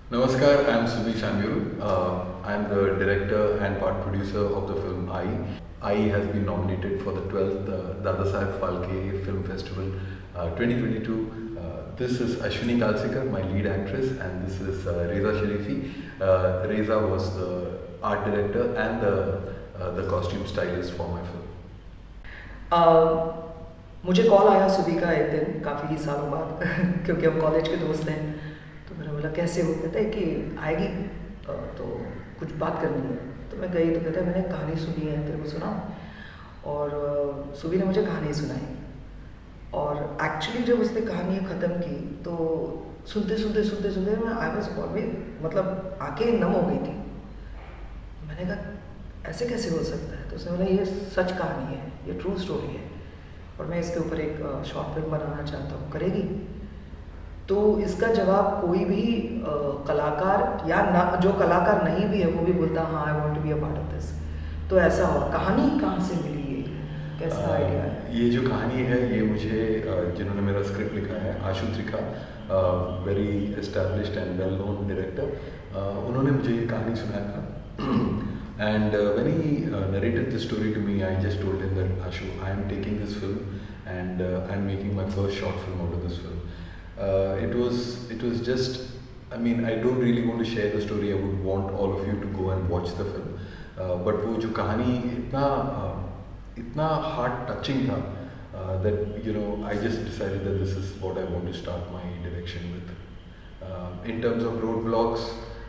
Namaskar, I'm Subi Sanyuru. I'm the director and part producer of the film I. I has been nominated for the 12th Dadasaheb Phalke Film Festival 2022. This is Ashwini Kalsikar, my lead actress, and this is Reza Sharifi. Reza was the art director and the costume stylist for my film. मुझे call आया सुबह का एक दिन काफ़ी सालों बाद क्योंकि हम कॉलेज के दोस्त हैं। तो मैंने बोला कैसे हो, कहता है कि आएगी तो कुछ बात करनी है। तो मैं गई तो कहता है मैंने कहानी सुनी है, तेरे को सुनाऊं। और सुबह ने मुझे कहानी सुनाई और एक्चुअली जब उसने कहानी ख़त्म की तो सुनते मैं आई वॉज ऑलवेज मतलब आंखें नम हो गई थी। मैंने कहा ऐसे कैसे हो सकता है। तो उसने बोला ये सच कहानी है, ये ट्रू स्टोरी है और मैं इसके ऊपर एक शॉर्ट फिल्म बनाना चाहता हूँ, करेगी। तो इसका जवाब कोई भी कलाकार या ना जो कलाकार नहीं भी है वो भी बोलता हाँ I want to be a part of this. तो ऐसा हो, कहानी कहाँ से मिली, ये कैसा आइडिया है? ये जो कहानी है ये मुझे जिन्होंने मेरा स्क्रिप्ट लिखा है Ashu Trikha, very established and well known director, उन्होंने मुझे ये कहानी सुनाया था। And when he narrated the story to me, I just told him that Ashu, I am taking this film and I'm making my first short film out of this film. It was just, I mean, I don't really want to share the story. I would want all of you to go and watch the film. But वो जो कहानी इतना heart touching था that I just decided that this is what I want to start my direction with. In terms of roadblocks.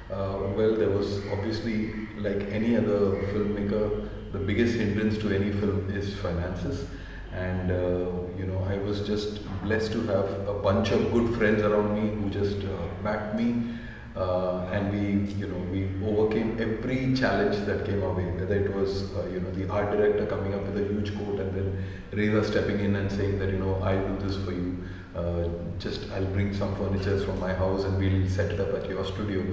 Well, there was obviously, like any other filmmaker, the biggest hindrance to any film is finances. And I was just blessed to have a bunch of good friends around me who just backed me, and we overcame every challenge that came our way. Whether it was the art director coming up with a huge quote and then Reza stepping in and saying that I'll do this for you. Just I'll bring some furniture from my house and we'll set it up at your studio.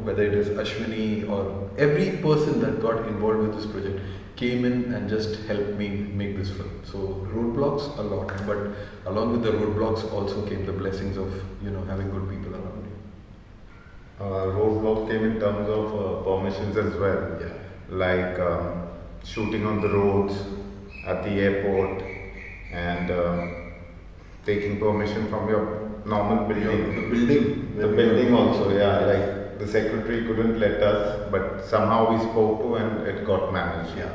Whether it is Ashwini or every person that got involved with this project came in and just helped me make this film. So roadblocks a lot, but along with the roadblocks also came the blessings of having good people around you. Roadblocks came in terms of permissions as well. Yeah. Like shooting on the roads, at the airport, and taking permission from your normal building. The building also, yeah. Like the secretary couldn't let us, but somehow we spoke to and it got managed. Yeah.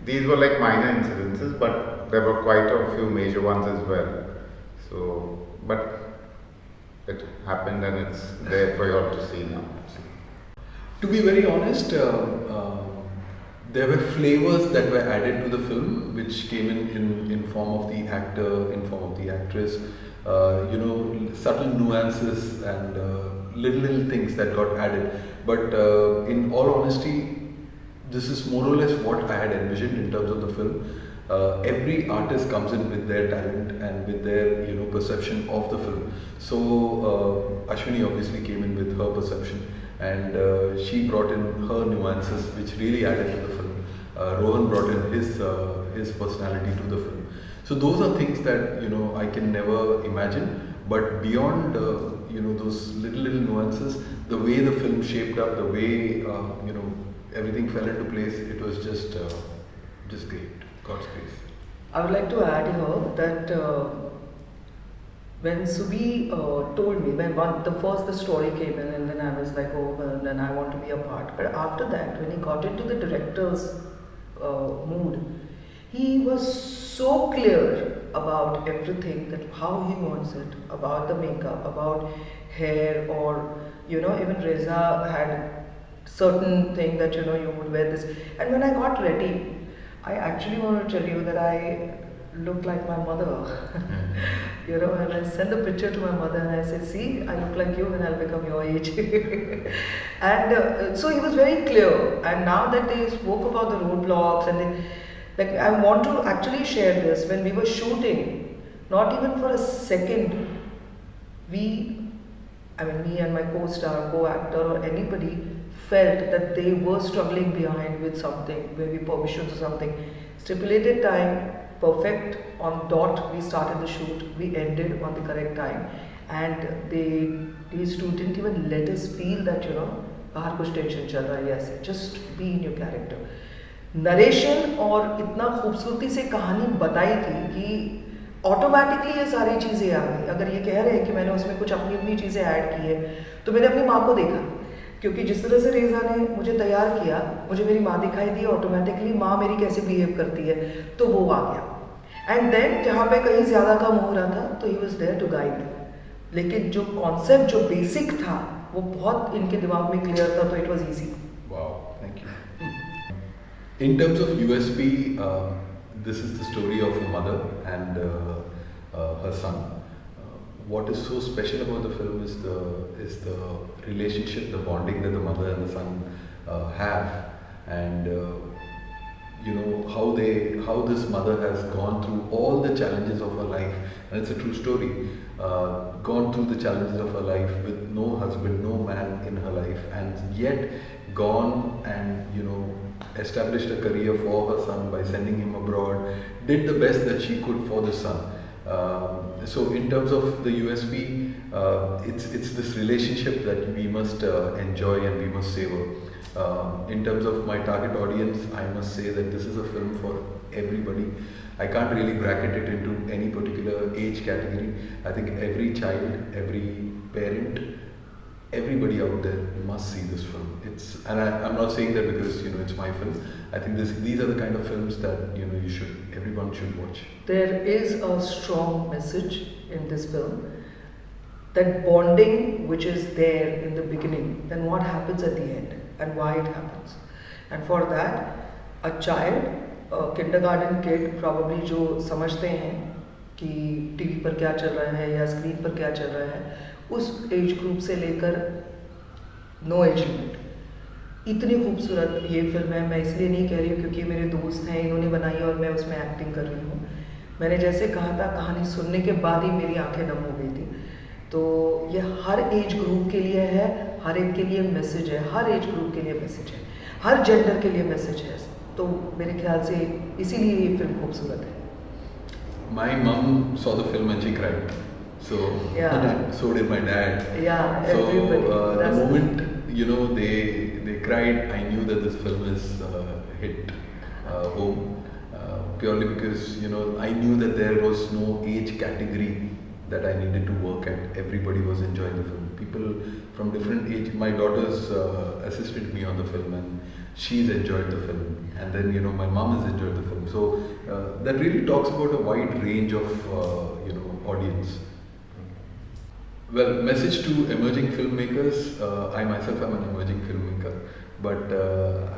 These were like minor incidences, but there were quite a few major ones as well. So, but it happened and it's there for you all to see now. To be very honest, there were flavors that were added to the film, which came in form of the actor, in form of the actress. Subtle nuances and little things that got added. But in all honesty, this is more or less what I had envisioned in terms of the film. Every artist comes in with their talent and with their perception of the film. So Ashwini obviously came in with her perception, and she brought in her nuances, which really added to the film. Rohan brought in his personality to the film. So those are things that I can never imagine. But beyond those little nuances, the way the film shaped up, the way everything fell into place, it was just great. God's grace. I would like to add here that when Subi told me, the story came in, and then I was like, oh, well, then I want to be a part. But after that, when he got into the director's mood, he was so clear about everything, that how he wants it, about the makeup, about hair, or even Reza had certain thing that you would wear this. And when I got ready, I actually want to tell you that I look like my mother. And I sent the picture to my mother and I said, see, I look like you when I'll become your age. And so he was very clear. And now that they spoke about the roadblocks and I want to actually share this. When we were shooting, not even for a second, me and my co-star, co-actor or anybody felt that they were struggling behind with something, maybe permissions or something. Stipulated time, perfect, on dot, we started the shoot, we ended on the correct time. And they student even let us feel that you know बाहर कुछ tension चल रहा है या ऐसे, just be in your character. Narration और इतना खूबसूरती से कहानी बताई थी कि ऑटोमेटिकली ये सारी चीज़ें आ गई। अगर ये कह रहे हैं कि मैंने उसमें कुछ अपनी अपनी चीज़ें ऐड की है, तो मैंने अपनी माँ को देखा, क्योंकि जिस तरह से रेजा ने मुझे तैयार किया, मुझे मेरी माँ दिखाई दी, ऑटोमेटिकली माँ मेरी कैसे बिहेव करती है, तो वो आ गया। एंड देन जहाँ पे कहीं ज़्यादा कम हो रहा था, तो he was there to guide. लेकिन जो कॉन्सेप्ट जो बेसिक था वो बहुत इनके दिमाग में क्लियर था, तो it was easy. Wow, thank you. In terms of USP, this is the story of a mother and her son. What is so special about the film is the relationship, the bonding that the mother and the son have, and you know how this mother has gone through all the challenges of her life, and it's a true story. Gone through the challenges of her life with no husband, no man in her life, and yet gone and established a career for her son by sending him abroad, did the best that she could for the son. So in terms of the USP, it's this relationship that we must enjoy and we must savor. In terms of my target audience, I must say that this is a film for everybody. I can't really bracket it into any particular age category. I think every child, every parent, everybody out there must see this film. I'm not saying that because it's my film. I think these are the kind of films that everyone should watch. There is a strong message in this film, that bonding which is there in the beginning, then what happens at the end and why it happens. And for that, a child, a kindergarten kid probably जो समझते हैं कि TV पर क्या चल रहा है या स्क्रीन पर क्या चल रहा है, उस एज ग्रुप से लेकर नो एज लिमिट, इतनी खूबसूरत ये फिल्म है। मैं इसलिए नहीं कह रही हूँ क्योंकि मेरे दोस्त हैं, इन्होंने बनाई और मैं उसमें एक्टिंग कर रही हूँ। मैंने जैसे कहा था, कहानी सुनने के बाद ही मेरी आंखें नम हो गई थी। तो ये हर एज ग्रुप के लिए है, हर एक के लिए मैसेज है, हर एज ग्रुप के लिए मैसेज है, हर जेंडर के लिए मैसेज है। तो मेरे ख्याल से इसीलिए ये फिल्म खूबसूरत है। My mom saw the film and she cried. So Yeah. so did my dad. Yeah, So everybody. the That's the- moment they cried, I knew that this film is hit home. Purely because I knew that there was no age category that I needed to work at. Everybody was enjoying the film. People from different age. My daughters assisted me on the film, and she's enjoyed the film. And then my mom has enjoyed the film. So that really talks about a wide range of audience. Well, message to emerging filmmakers. I myself am an emerging filmmaker, but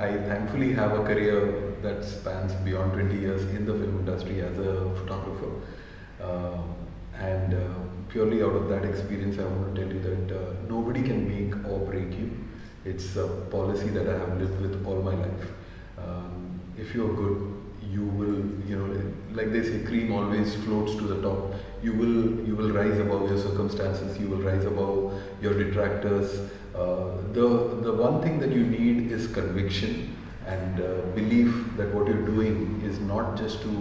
I thankfully have a career that spans beyond 20 years in the film industry as a photographer. And purely out of that experience, I want to tell you that nobody can make or break you. It's a policy that I have lived with all my life. If you're good, you will, like they say, cream always floats to the top. You will rise above your circumstances. You will rise above your detractors. The one thing that you need is conviction and belief that what you're doing is not just to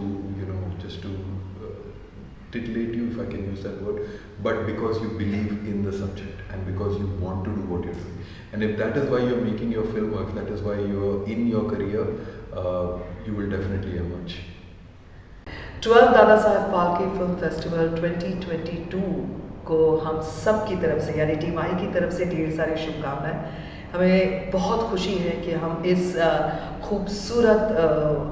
titillate you, if I can use that word, but because you believe in the subject and because you want to do what you're doing. And if that is why you're making your film, or if that is why you're in your career, you will definitely emerge. 12 Dada Saheb Phalke film festival 2022 को हम सब की तरफ से, यानी team आई की तरफ से ढेर सारी शुभकामनाएं। हमें बहुत खुशी है कि हम इस खूबसूरत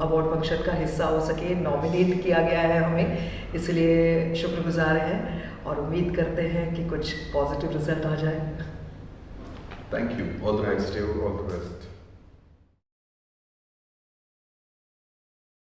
अवार्ड फंक्शन का हिस्सा हो सके। नॉमिनेट किया गया है हमें, इसलिए शुक्रगुजार हैं और उम्मीद करते हैं कि कुछ पॉजिटिव रिजल्ट आ जाए। Thank you. All the best. Thanks to you. All the best.